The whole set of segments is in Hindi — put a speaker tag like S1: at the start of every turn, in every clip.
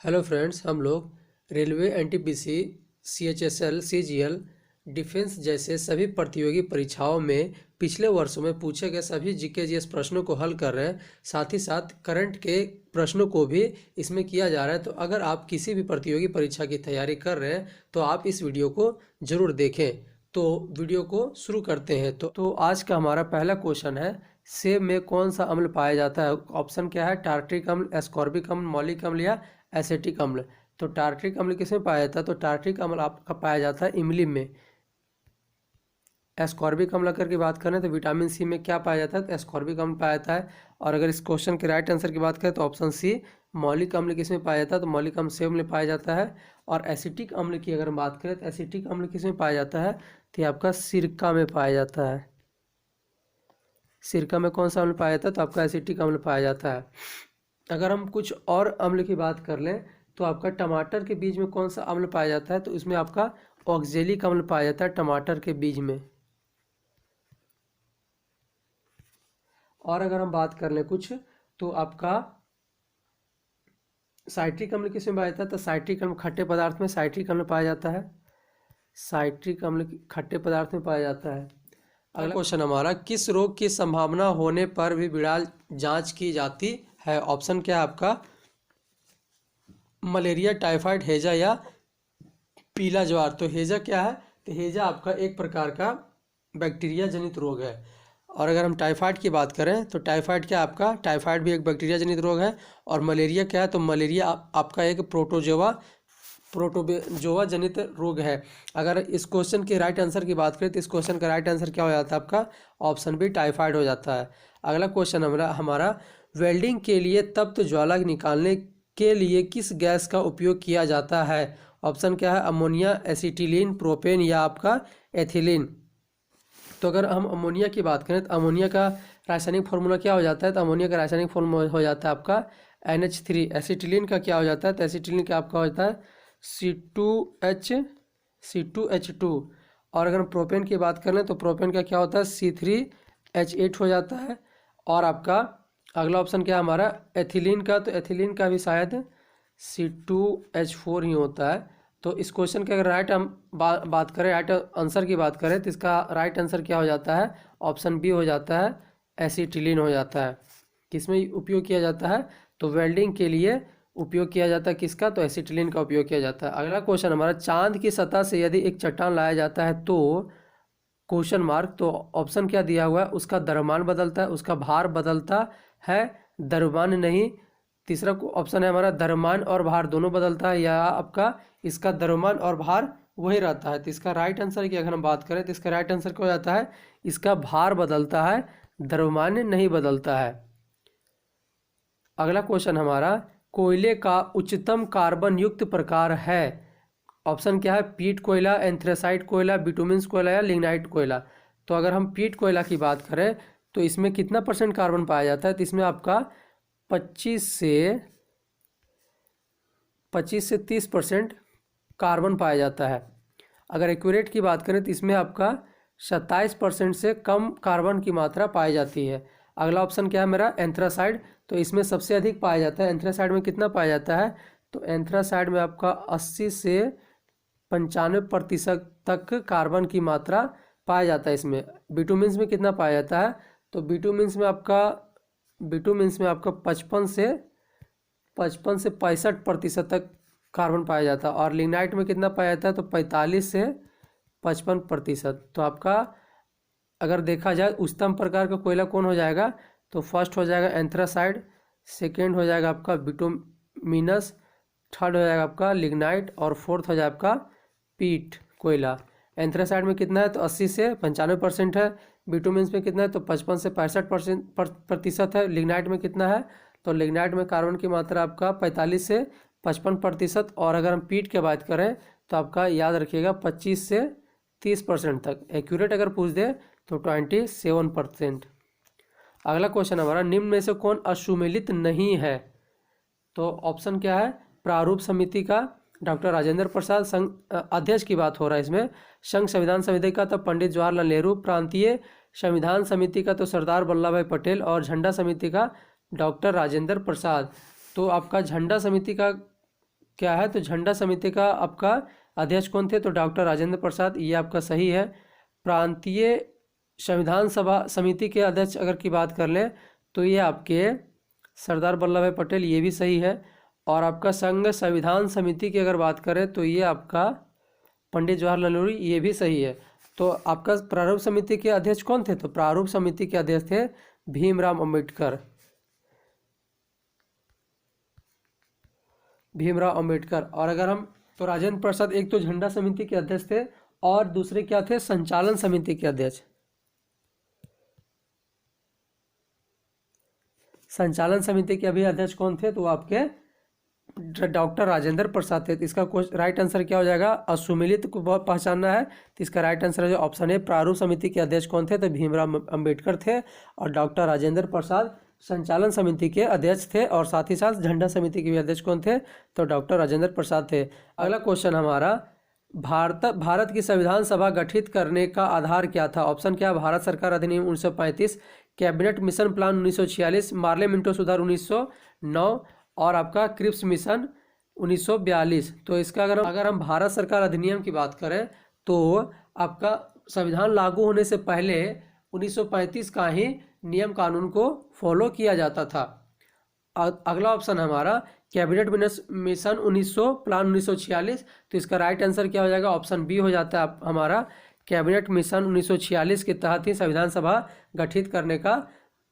S1: हेलो फ्रेंड्स, हम लोग railway, NTPC, CHSL, CGL, defence जैसे सभी प्रतियोगी परीक्षाओं में पिछले वर्षों में पूछे गए सभी जीके जीएस प्रश्नों को हल कर रहे हैं। साथ ही साथ करंट के प्रश्नों को भी इसमें किया जा रहा है। तो अगर आप किसी भी प्रतियोगी परीक्षा की तैयारी कर रहे हैं तो आप इस वीडियो को ज़रूर देखें। तो वीडियो को शुरू करते हैं। तो आज का हमारा पहला क्वेश्चन है, सेब में कौन सा अम्ल पाया जाता है? ऑप्शन क्या है? टार्ट्रिक अम्ल, एस्कॉर्बिक अम्ल, मौलिक अम्ल या एसिटिक अम्ल। तो टार्ट्रिक अम्ल किसमें पाया जाता है? तो टार्ट्रिक अम्ल आपका पाया जाता है इमली में। एस्कॉर्बिक अम्ल अगर की बात करें तो विटामिन सी में क्या पाया जाता है? तो एस्कॉर्बिक अम्ल पाया जाता है। और अगर इस क्वेश्चन के राइट आंसर की बात करें तो ऑप्शन सी, मौलिक अम्ल किसमें पाया जाता है? तो मौलिक अम्ल सेब में पाया जाता है। और एसिटिक अम्ल की अगर हम बात करें तो एसिटिक अम्ल किसमें पाया जाता है? तो ये आपका सिरका में पाया जाता है। सिरका में कौन सा अम्ल पाया जाता है? तो आपका एसिटिक अम्ल पाया जाता है। अगर हम कुछ और अम्ल की बात कर लें तो आपका टमाटर के बीज में कौन सा अम्ल पाया जाता है? तो इसमें आपका ऑक्जेलिक अम्ल पाया जाता है टमाटर के बीज में। और अगर हम बात कर लें कुछ तो आपका साइट्रिक अम्ल किसमें पाया जाता है? तो साइट्रिक अम्ल खट्टे पदार्थ में साइट्रिक अम्ल पाया जाता है। साइट्रिक अम्ल खट्टे पदार्थ में पाया जाता है। अगला क्वेश्चन हमारा, किस रोग की संभावना होने पर भी बिड़ाल जांच की जाती है? ऑप्शन क्या है आपका? मलेरिया, टाइफाइड, हैजा या पीला ज्वार। तो हैजा क्या है? तो हैजा आपका एक प्रकार का बैक्टीरिया जनित रोग है। और अगर हम टाइफाइड की बात करें तो टाइफाइड क्या आपका? टाइफाइड भी एक बैक्टीरिया जनित रोग है। और मलेरिया क्या है? तो मलेरिया आपका एक प्रोटोजोआ जनित रोग है। अगर इस क्वेश्चन के राइट आंसर की बात करें तो इस क्वेश्चन का राइट आंसर क्या हो जाता है आपका? ऑप्शन बी, टाइफाइड हो जाता है। अगला क्वेश्चन हमारा वेल्डिंग के लिए तप्त ज्वाला निकालने के लिए किस गैस का उपयोग किया जाता है? ऑप्शन क्या है? अमोनिया, एसिटिलीन, प्रोपेन या आपका एथिलीन। तो अगर हम अमोनिया की बात करें तो अमोनिया का रासायनिक फॉर्मूला क्या हो जाता है? तो अमोनिया का रासायनिक फॉर्मूला हो जाता है आपका NH3। एसिटिलीन का क्या हो जाता है? तो एसिटिलीन का आपका होता है C2H2। और अगर हम प्रोपेन की बात करें तो प्रोपेन का क्या होता है? C3H8 हो जाता है। और आपका अगला ऑप्शन क्या है हमारा? एथिलीन का। तो एथिलीन का भी शायद C2H4 ही होता है। तो इस क्वेश्चन के अगर राइट हम बात करें, राइट आंसर की बात करें तो इसका राइट आंसर क्या हो जाता है? ऑप्शन बी हो जाता है, एसिटिलीन हो जाता है। किसमें उपयोग किया जाता है? तो वेल्डिंग के लिए उपयोग किया जाता है किसका? तो एसिटिलीन का उपयोग किया जाता है। अगला क्वेश्चन हमारा, चांद की सतह से यदि एक चट्टान लाया जाता है तो क्वेश्चन मार्क। तो ऑप्शन क्या दिया हुआ है? उसका द्रव्यमान बदलता है, उसका भार बदलता है, द्रव्यमान नहीं। तीसरा ऑप्शन है हमारा, द्रव्यमान और भार दोनों बदलता है, या आपका इसका द्रव्यमान और भार वही रहता है। तो इसका राइट आंसर की अगर हम बात करें तो इसका राइट आंसर क्या हो जाता है? इसका भार बदलता है, द्रव्यमान नहीं बदलता है। अगला क्वेश्चन हमारा, कोयले का उच्चतम कार्बन युक्त प्रकार है? ऑप्शन क्या है? पीट कोयला, एंथ्रेसाइट कोयला, बिटुमिन्स कोयला या लिग्नाइट कोयला। तो अगर हम पीट कोयला की बात करें तो इसमें कितना % कार्बन पाया जाता है? तो इसमें आपका 25 से 30% कार्बन पाया जाता है। अगर एक्यूरेट की बात करें तो इसमें आपका 27% से कम कार्बन की मात्रा पाई जाती है। अगला ऑप्शन क्या है मेरा? एंथ्रासाइड। तो इसमें सबसे अधिक पाया जाता है। एंथ्रासाइड में कितना पाया जाता है? तो एंथ्रासाइड में आपका 80 से 95% तक कार्बन की मात्रा पाया जाता है इसमें। बिटुमिन्स में कितना पाया जाता है? तो बिटुमिन्स में आपका 55 से 65% तक कार्बन पाया जाता है। और लिग्नाइट में कितना पाया जाता है? तो 45 से 55%। तो आपका अगर देखा जाए उच्चतम प्रकार का कोयला कौन हो जाएगा? तो फर्स्ट हो जाएगा एंथ्रासाइड, सेकेंड हो जाएगा आपका बिटुमिनस, थर्ड हो जाएगा आपका लिग्नाइट और फोर्थ हो जाएगा आपका पीट कोयला। एंथ्रासाइड में कितना है? तो 80 से 95% है। बिटुमिन्स में कितना है? तो 55 से 65% है। लिग्नाइट में कितना है? तो लिग्नाइट में कार्बन की मात्रा आपका 45 से 55%। और अगर हम पीट की बात करें तो आपका याद रखिएगा 25 से 30% तक। एक्यूरेट अगर पूछ दे तो 27%। अगला क्वेश्चन हमारा, निम्न में से कौन असुमेलित नहीं है? तो ऑप्शन क्या है? प्रारूप समिति का डॉक्टर राजेंद्र प्रसाद, संघ अध्यक्ष की बात हो रहा है इसमें। संघ संविधान समिति का तो पंडित जवाहरलाल नेहरू, प्रांतीय संविधान समिति का तो सरदार वल्लभ भाई पटेल, और झंडा समिति का डॉक्टर राजेंद्र प्रसाद। तो आपका झंडा समिति का क्या है, तो झंडा समिति का आपका अध्यक्ष कौन थे, तो डॉक्टर राजेंद्र प्रसाद, ये आपका सही है। प्रांतीय संविधान सभा समिति के अध्यक्ष अगर की बात कर लें तो ये आपके सरदार वल्लभ भाई पटेल, ये भी सही है। और आपका संघ संविधान समिति की अगर बात करें तो ये आपका पंडित जवाहरलाल नेहरू, ये भी सही है। तो आपका प्रारूप समिति के अध्यक्ष कौन थे, तो प्रारूप समिति के अध्यक्ष थे भीमराव अंबेडकर। भीमराव अंबेडकर। और अगर हम, तो राजेंद्र प्रसाद एक तो झंडा समिति के अध्यक्ष थे और दूसरे क्या थे, संचालन समिति के अध्यक्ष। संचालन समिति के अभी अध्यक्ष कौन थे, तो आपके डॉक्टर राजेंद्र प्रसाद थे। तो इसका राइट आंसर क्या हो जाएगा, असुमिलित को पहचानना है, तो इसका राइट आंसर है ऑप्शन ए, प्रारूप समिति के अध्यक्ष कौन थे, तो भीमराव अंबेडकर थे। और डॉक्टर राजेंद्र प्रसाद संचालन समिति के अध्यक्ष थे। और साथ ही साथ झंडा समिति के भी अध्यक्ष कौन थे, तो डॉक्टर राजेंद्र प्रसाद थे। अगला क्वेश्चन हमारा, भारत की संविधान सभा गठित करने का आधार क्या था। ऑप्शन क्या, भारत सरकार अधिनियम 1935, cabinet mission plan 1946, Morley Minto सुधार 1909 और आपका क्रिप्स मिशन 1942। तो इसका अगर हम भारत सरकार अधिनियम की बात करें तो आपका संविधान लागू होने से पहले 1935 का ही नियम कानून को फॉलो किया जाता था। अगला ऑप्शन हमारा कैबिनेट मिशन 1900 प्लान 1946, तो इसका राइट आंसर क्या हो जाएगा, ऑप्शन बी हो जाता है हमारा, कैबिनेट मिशन 1946 के तहत ही संविधान सभा गठित करने का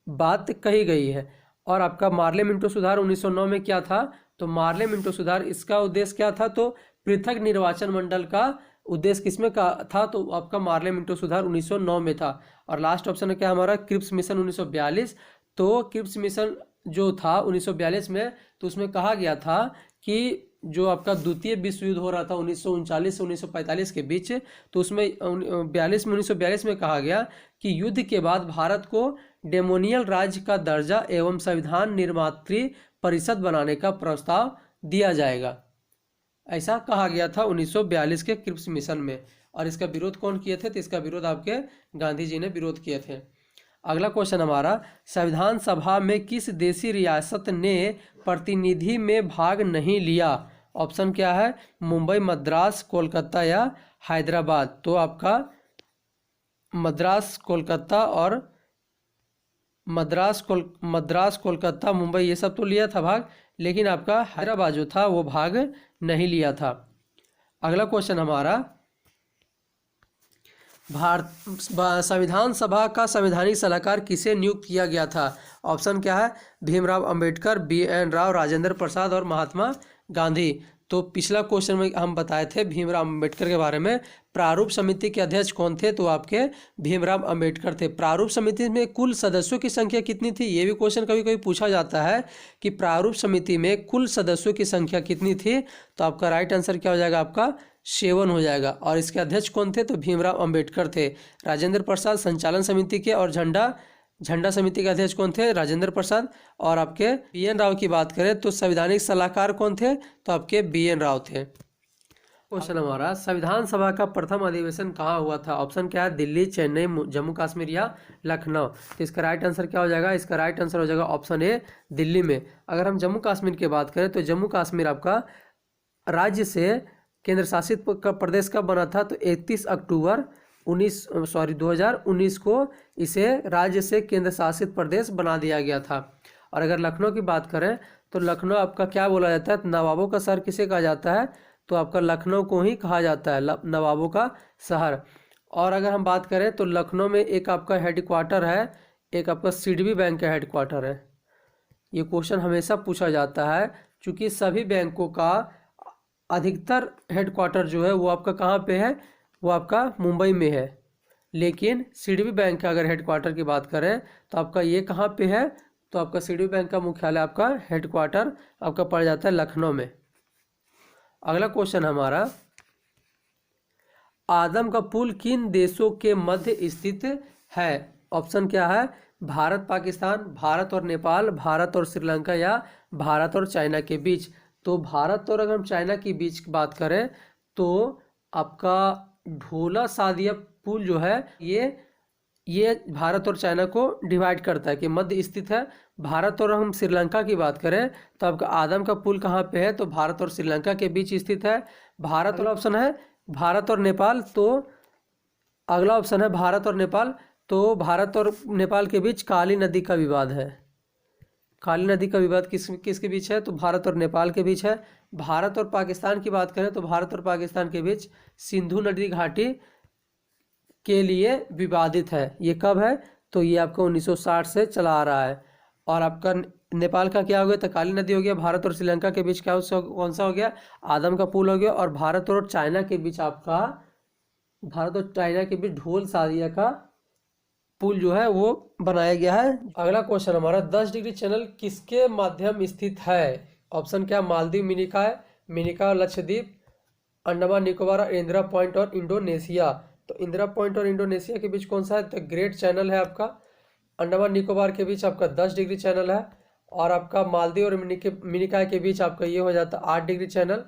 S1: बात कही गई है। और आपका मार्ले मिंटो सुधार 1909 में क्या था, तो मार्ले मिंटो सुधार इसका उद्देश्य क्या था, तो पृथक निर्वाचन मंडल का उद्देश्य किसमें का था, तो आपका मार्ले मिंटो सुधार 1909 में था। और लास्ट ऑप्शन है क्या हमारा, क्रिप्स मिशन 1942। तो क्रिप्स मिशन जो था 1942 में, तो उसमें कहा गया था कि जो आपका द्वितीय विश्व युद्ध हो रहा था 1939 से 1945 के बीच, तो उसमें 1942 में कहा गया कि युद्ध के बाद भारत को डेमोनियल राज्य का दर्जा एवं संविधान निर्मात्री परिषद बनाने का प्रस्ताव दिया जाएगा, ऐसा कहा गया था 1942 के क्रिप्स मिशन में। और इसका विरोध कौन किए थे, तो इसका विरोध आपके गांधी जी ने विरोध किए थे। अगला क्वेश्चन हमारा, संविधान सभा में किस देशी रियासत ने प्रतिनिधि में भाग नहीं लिया। ऑप्शन क्या है, मुंबई, मद्रास, कोलकाता या हैदराबाद। तो आपका मद्रास, कोलकाता और मद्रास, कोलकाता, मुंबई, ये सब तो लिया था भाग, लेकिन आपका हैदराबाद जो था वो भाग नहीं लिया था। अगला क्वेश्चन हमारा, संविधान सभा का संवैधानिक सलाहकार किसे नियुक्त किया गया था। ऑप्शन क्या है, भीमराव अंबेडकर, BN राव, राजेंद्र प्रसाद और महात्मा गांधी। तो पिछला क्वेश्चन में हम बताए थे भीमराव अंबेडकर के बारे में। प्रारूप समिति के अध्यक्ष कौन थे, तो आपके भीमराव अंबेडकर थे। प्रारूप समिति में कुल सदस्यों की संख्या कितनी थी, ये भी क्वेश्चन कभी कभी पूछा जाता है कि प्रारूप समिति में कुल सदस्यों की संख्या कितनी थी। तो आपका राइट आंसर क्या हो जाएगा, आपका 7 हो जाएगा। और इसके अध्यक्ष कौन थे, तो भीमराव अंबेडकर थे। राजेंद्र प्रसाद संचालन समिति के, और झंडा समिति के अध्यक्ष कौन थे, राजेंद्र प्रसाद। और आपके BN राव की बात करें तो संवैधानिक सलाहकार कौन थे, तो आपके BN राव थे। क्वेश्चन हमारा, संविधान सभा का प्रथम अधिवेशन कहाँ हुआ था। ऑप्शन क्या है, दिल्ली, चेन्नई, जम्मू कश्मीर या लखनऊ। तो इसका राइट आंसर क्या हो जाएगा, इसका राइट आंसर हो जाएगा ऑप्शन ए, दिल्ली में। अगर हम जम्मू कश्मीर की बात करें तो जम्मू कश्मीर आपका राज्य से केंद्र शासित प्रदेश कब बना था, तो 31 अक्टूबर 2019 को इसे राज्य से केंद्र शासित प्रदेश बना दिया गया था। और अगर लखनऊ की बात करें तो लखनऊ आपका क्या बोला जाता है, नवाबों का शहर किसे कहा जाता है, तो आपका लखनऊ को ही कहा जाता है नवाबों का शहर। और अगर हम बात करें तो लखनऊ में एक आपका हेडक्वार्टर है, एक आपका सिडबी बैंक का हेडक्वार्टर है। ये क्वेश्चन हमेशा पूछा जाता है क्योंकि सभी बैंकों का अधिकतर हेडक्वार्टर जो है वो आपका कहाँ पे है, वो आपका मुंबई में है। लेकिन सिडबी बैंक का अगर हेडक्वार्टर की बात करें तो आपका ये कहाँ पे है, तो आपका सिडबी बैंक का मुख्यालय, आपका हेडक्वार्टर आपका पड़ जाता है लखनऊ में। अगला क्वेश्चन हमारा, आदम का पुल किन देशों के मध्य स्थित है। ऑप्शन क्या है, भारत पाकिस्तान, भारत और नेपाल, भारत और श्रीलंका या भारत और चाइना के बीच। तो भारत और अगर हम चाइना के बीच की बात करें तो आपका ढोला सादिया पुल जो है ये भारत और चाइना को डिवाइड करता है कि मध्य स्थित है भारत और हम श्रीलंका की बात करें तो आपका आदम का पुल कहाँ पे है, तो भारत और श्रीलंका के बीच स्थित है। भारत, और ऑप्शन है भारत और नेपाल, तो अगला ऑप्शन है भारत और नेपाल। तो भारत और नेपाल के बीच काली नदी का विवाद है। काली नदी का विवाद किसके बीच है, तो भारत और नेपाल के बीच है। भारत और पाकिस्तान की बात करें तो भारत और पाकिस्तान के बीच सिंधु नदी घाटी के लिए विवादित है। ये कब है, तो ये आपका 1960 से चला आ रहा है। और आपका नेपाल का क्या हो गया, तो काली नदी हो गया। भारत और श्रीलंका के बीच क्या कौन सा हो गया, आदम का पुल हो गया। और भारत और चाइना के बीच आपका, भारत और चाइना के बीच ढोल सारिया का पुल जो है वो बनाया गया है। अगला क्वेश्चन हमारा, 10 डिग्री चैनल किसके माध्यम स्थित है। ऑप्शन क्या, मालदीव, मिनिका, लक्षद्वीप, अंडमान निकोबार, और इंदिरा पॉइंट और इंडोनेशिया। तो इंदिरा पॉइंट और इंडोनेशिया के बीच कौन सा है, तो ग्रेट चैनल है आपका। अंडमान निकोबार के बीच आपका 10 डिग्री चैनल है। और आपका मालदीव और मिनिका के बीच आपका ये हो जाता है 8 डिग्री चैनल।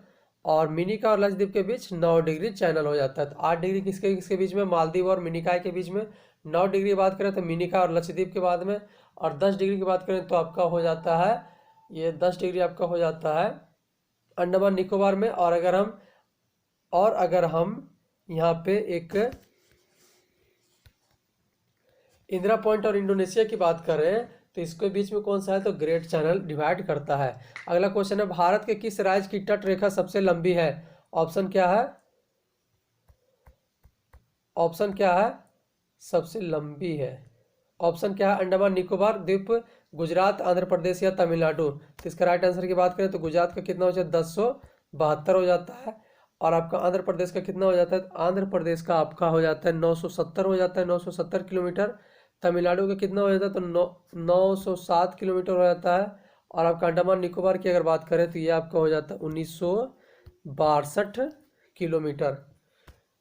S1: और मिनिका और लक्षद्वीप के बीच 9 डिग्री चैनल हो जाता है। तो 8 डिग्री किसके किसके बीच में, मालदीव और मिनिका के बीच में। 9 डिग्री की बात करें तो मिनिका और लक्षद्वीप के बाद में। और 10 डिग्री की बात करें तो आपका हो जाता है, ये 10 डिग्री आपका हो जाता है अंडमान निकोबार में। और अगर हम यहाँ पे एक इंदिरा पॉइंट और इंडोनेशिया की बात करें तो इसके बीच में कौन सा है, तो ग्रेट चैनल डिवाइड करता है। अगला क्वेश्चन है, भारत के किस राज्य की तट रेखा सबसे लंबी है। ऑप्शन क्या है, ऑप्शन क्या है, सबसे लंबी है। ऑप्शन क्या है, अंडमान निकोबार द्वीप, गुजरात, आंध्र प्रदेश या तमिलनाडु। तो इसका राइट आंसर की बात करें तो गुजरात का कितना हो जाता है, 1072 हो जाता है। और आपका आंध्र प्रदेश का कितना हो जाता है, आंध्र प्रदेश का आपका हो जाता है 970 हो जाता है, 970 किलोमीटर। तमिलनाडु का कितना हो जाता है, तो 907 किलोमीटर हो जाता है। और आपका अंडमान निकोबार की अगर बात करें तो ये आपका हो जाता है 1962 किलोमीटर।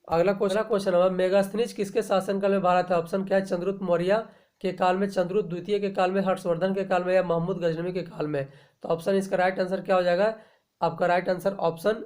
S1: अगला क्वेश्चन हमारा, मेगास्थनीज किसके शासनकाल में भारत है। ऑप्शन क्या है, चंद्रगुप्त मौर्य के काल में, चंद्रगुप्त द्वितीय के काल में, हर्षवर्धन के काल में, या महमूद गजनवी के काल में। तो ऑप्शन इसका राइट आंसर क्या हो जाएगा, आपका राइट आंसर ऑप्शन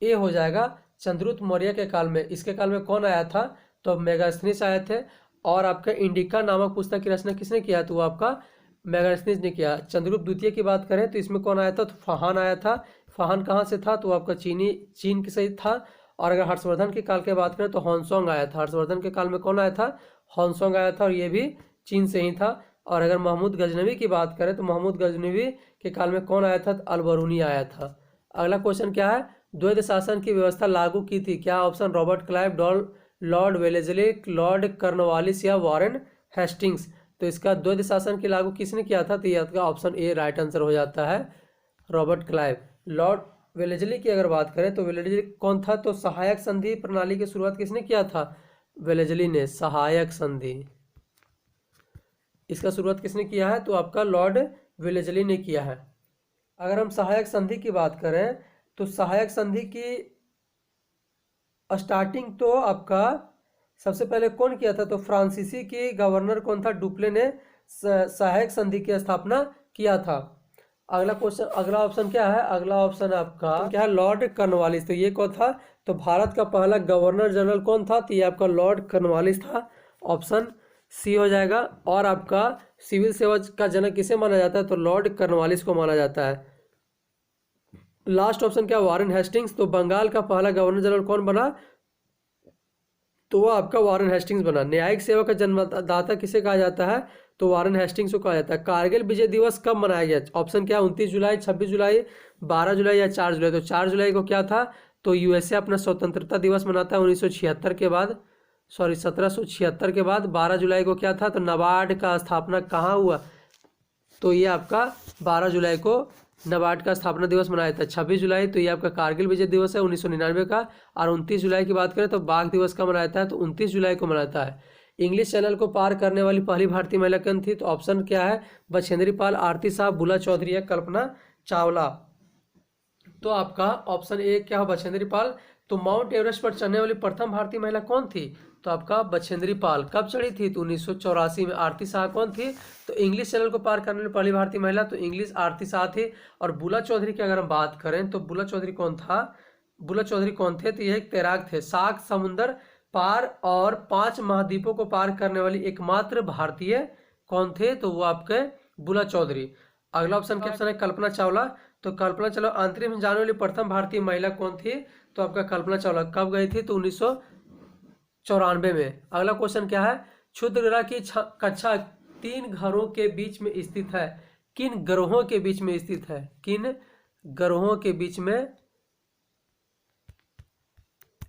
S1: ए हो जाएगा, चंद्रगुप्त मौर्य के काल में। इसके काल में कौन आया था, तो मेगास्थनीज आए थे। और आपका इंडिका नामक पुस्तक की रचना किसने किया, तो वो आपका मेगास्थनीज ने किया। चंद्रगुप्त द्वितीय की बात करें तो इसमें कौन आया था, तो फाहान आया था। फाहान कहाँ से था, तो आपका चीन के सही था। और अगर हर्षवर्धन के काल की बात करें तो हॉन्सोंग आया था। हर्षवर्धन के काल में कौन आया था, हॉन्सोंग आया था, और ये भी चीन से ही था। और अगर महमूद गजनवी की बात करें तो महमूद गजनवी के काल में कौन आया था, तो अलबरूनी आया था। अगला क्वेश्चन क्या है, द्वैध शासन की व्यवस्था लागू की थी। क्या option, Robert Clive, Lord Wellesley, Lord Cornwallis या वॉरेन हेस्टिंग्स। तो इसका द्वैध शासन की लागू किसने किया था, तो यह ऑप्शन ए राइट आंसर हो जाता है, रॉबर्ट क्लाइव। लॉर्ड वेलेस्ली की अगर बात करें तो वेलेस्ली कौन था, तो सहायक संधि प्रणाली की शुरुआत किसने किया था, वेलेस्ली ने। सहायक संधि, इसका शुरुआत किसने किया है, तो आपका लॉर्ड वेलेस्ली ने किया है। अगर हम सहायक संधि की बात करें तो सहायक संधि की स्टार्टिंग तो आपका सबसे पहले कौन किया था, तो फ्रांसीसी के गवर्नर कौन था, डुप्ले ने सहायक संधि की स्थापना किया था। अगला क्वेश्चन, अगला ऑप्शन क्या है, अगला ऑप्शन आपका क्या है, लॉर्ड कॉर्नवालिस। तो ये कौन था, तो भारत का पहला गवर्नर जनरल कौन था, तो ये आपका लॉर्ड कॉर्नवालिस था। ऑप्शन सी हो जाएगा। और आपका सिविल सेवा का जनक किसे माना जाता है, तो लॉर्ड कॉर्नवालिस को माना जाता है। लास्ट ऑप्शन क्या, वारेन हेस्टिंग्स। तो बंगाल का पहला गवर्नर जनरल कौन बना, तो वो आपका वारेन हेस्टिंग्स बना। न्यायिक सेवा का जन्मदाता किसे कहा जाता है, तो वारेन हेस्टिंग्स को कहा जाता है। कारगिल विजय दिवस कब मनाया गया, ऑप्शन क्या, 29 जुलाई, 26 जुलाई, 12 जुलाई या 4 जुलाई। तो 4 जुलाई को क्या था, तो यूएसए अपना स्वतंत्रता दिवस मनाता है 1976 के बाद, 1776 के बाद। 12 जुलाई को क्या था, तो नाबार्ड का स्थापना कहाँ हुआ, तो ये आपका 12 जुलाई को नाबार्ड का स्थापना दिवस मनाया था। 26 जुलाई तो ये आपका कारगिल विजय दिवस है 1999 का। और 29 जुलाई की बात करें तो बाघ दिवस का मनाता है, तो 29 जुलाई को मनाता है। इंग्लिश चैनल को पार करने वाली पहली भारतीय महिला कौन थी, तो ऑप्शन क्या है, बछेंद्री पाल, आरती शाह, बुला चौधरी या कल्पना चावला। तो आपका ऑप्शन ए क्या हो, बछेंद्री पाल। तो माउंट एवरेस्ट पर चढ़ने वाली प्रथम भारतीय महिला कौन थी, तो आपका बछेंद्री पाल। कब चढ़ी थी, तो 1984 में। आरती शाह कौन थी, तो इंग्लिश चैनल को पार करने वाली पहली भारतीय महिला, तो इंग्लिश आरती शाह थी। और बुला चौधरी की अगर हम बात करें तो बुला चौधरी कौन था, बुला चौधरी कौन थे, तो ये एक तैराक थे। सात समुंदर पार और 5 महाद्वीपों को पार करने वाली एकमात्र भारतीय कौन थे, तो वो आपके बुला चौधरी। अगला ऑप्शन क्या ऑप्शन है कल्पना चावला। तो कल्पना चावला अंतरिक्ष में जाने वाली प्रथम भारतीय महिला कौन थी? तो आपका कल्पना चावला कब गई थी? तो 1994 में। अगला क्वेश्चन क्या है? क्षुद्र ग्रह की कक्षा 3 घरों के बीच में स्थित है। किन ग्रहों के बीच में स्थित है? किन ग्रहों के बीच में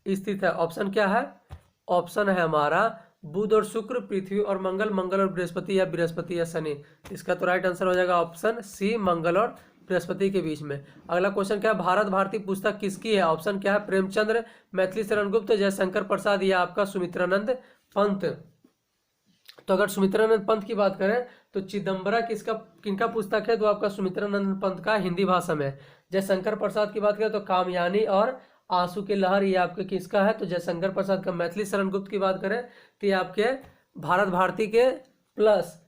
S1: स्थित है? ऑप्शन क्या है? ऑप्शन है हमारा बुध और शुक्र, पृथ्वी और मंगल, मंगल और बृहस्पति, या बृहस्पति या शनि। इसका तो राइट आंसर हो जाएगा ऑप्शन सी, मंगल और बृहस्पति के बीच में। अगला क्वेश्चन क्या है? भारत भारती पुस्तक किसकी है? ऑप्शन क्या है? प्रेमचंद्र, मैथिली शरण गुप्त, जयशंकर प्रसाद, या आपका सुमित्रानंद पंत। तो अगर सुमित्रानंद पंत की बात करें तो चिदम्बरा किनका पुस्तक है? तो आपका सुमित्रानंद पंत का हिंदी भाषा में। जयशंकर प्रसाद की बात करें तो कामयानी और आंसू की लहर, ये आपके किसका है? तो जयशंकर प्रसाद का। मैथिली शरण गुप्त की बात करें तो ये आपके भारत भारती के प्लस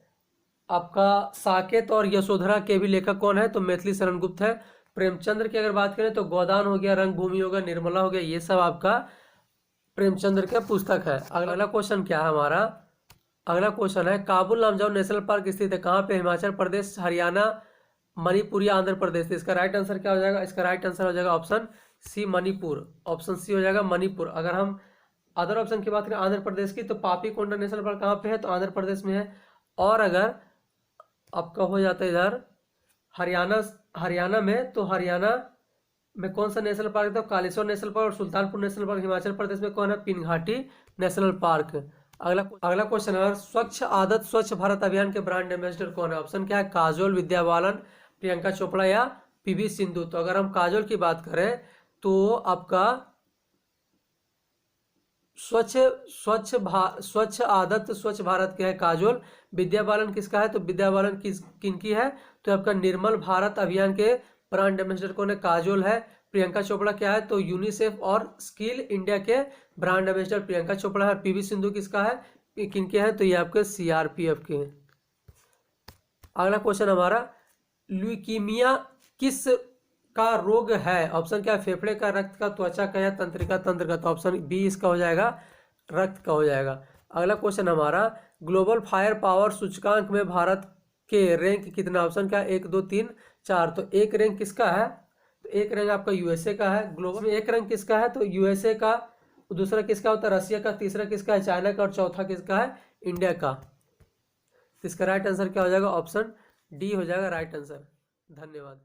S1: आपका साकेत और यशोधरा के भी लेखक कौन है? तो मैथिली शरण गुप्त है। प्रेमचंद्र की अगर बात करें तो गोदान हो गया, रंगभूमि हो गया, निर्मला हो गया, ये सब आपका प्रेमचंद्र का पुस्तक है। अगला क्वेश्चन क्या है हमारा? अगला क्वेश्चन है काबुल लामजाओ नेशनल पार्क स्थित है कहाँ पे? हिमाचल प्रदेश, हरियाणा, मणिपुर या आंध्र प्रदेश। इसका राइट आंसर क्या हो जाएगा? इसका राइट आंसर हो जाएगा option C, Manipur. Option C हो जाएगा मणिपुर। अगर हम अदर ऑप्शन की बात करें आंध्र प्रदेश की, तो पापी कोंडा नेशनल पार्क कहाँ पे है? तो आंध्र प्रदेश में है। और अगर आपका हो जाता है इधर हरियाणा में, तो हरियाणा में कौन सा नेशनल पार्क था? कालेश्वर नेशनल पार्क और सुल्तानपुर नेशनल पार्क। हिमाचल प्रदेश में कौन है? पिनघाटी नेशनल पार्क। अगला क्वेश्चन है स्वच्छ आदत स्वच्छ भारत अभियान के ब्रांड एम्बेसडर कौन है? ऑप्शन क्या है? काजोल, विद्या बालन, प्रियंका चोपड़ा या पीवी सिंधु। तो अगर हम काजोल की बात करें तो आपका स्वच्छ आदत स्वच्छ भारत के है काजोल। विद्या बालन किसका है? तो विद्या बालन किनकी है? तो आपका निर्मल भारत अभियान के ब्रांड एम्बेसडर कौन है? काजोल है। प्रियंका चोपड़ा क्या है? तो यूनिसेफ और स्किल इंडिया के ब्रांड एम्बेसडर प्रियंका चोपड़ा है। पीवी सिंधु किसका है? किनके हैं? तो ये आपके सीआरपीएफ के हैं। अगला क्वेश्चन हमारा ल्यूकीमिया किस का रोग है? ऑप्शन क्या है? फेफड़े का, रक्त का, त्वचा का, या तंत्रिका तंत्र का। तो ऑप्शन बी इसका हो जाएगा, रक्त का हो जाएगा। अगला क्वेश्चन हमारा ग्लोबल फायर पावर सूचकांक में भारत के रैंक कितना? ऑप्शन क्या है? 1 2 3 4। तो एक रैंक किसका है? तो एक रैंक आपका यूएसए का है। ग्लोबल में एक रैंक किसका है? तो यूएसए का। दूसरा किसका होता है? रशिया का। तीसरा किसका है? चाइना का। और चौथा किसका है? इंडिया का। तो इसका राइट आंसर क्या हो जाएगा? ऑप्शन डी हो जाएगा राइट आंसर। धन्यवाद।